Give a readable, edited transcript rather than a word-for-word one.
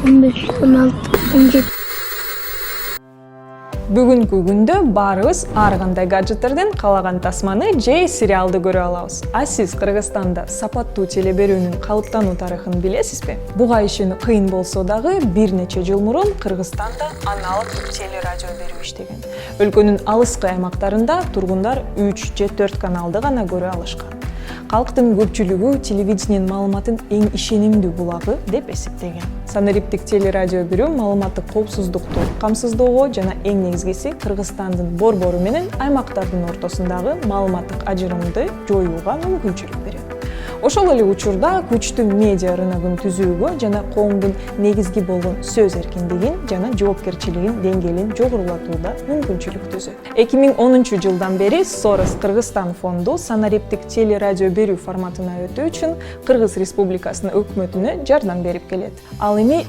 15, 16, 17. Бүгүнкү күндө баарыбыз ар кандай гаджеттерден каалаган тасманы же сериалды көрө алабыз. А сиз Кыргызстанда сапаттуу теле берүүнүн калыптануу тарыхын билесизби? Буга ишенүү кыйын болсо дагы бир нече жыл мурун Кыргызстанда аналогдук теле радио берүү иштеген. Өлкөнүн алыскы аймактарында тургундар 3 же 4 каналды гана көрө алышкан. Калктын көпчүлүгү телевидениенин маалыматын эң ишенимдүү булагы деп эсептеген. Санариптик телерадио берүү маалыматтык коопсуздукту камсыздоого жана эң негизгиси Кыргызстандын борбору менен аймактардын ортосундагы маалыматтык ажырымды жоюуга мүмкүнчүлүк берет. Ошол эле учурда күчтүү медиа рыногун түзүүгө жана коомдун негизги болгон сөз эркиндигин жана жоопкерчилигин деңгээлин жогорулатууда мүмкүнчүлүк түзөт. 2010 жылдан бери Soros Кыргызстан фонду санариптик телерадио берүү форматына өтүү үчүн Кыргыз Республикасынын өкмөтүнө жардам берип келет. Ал эми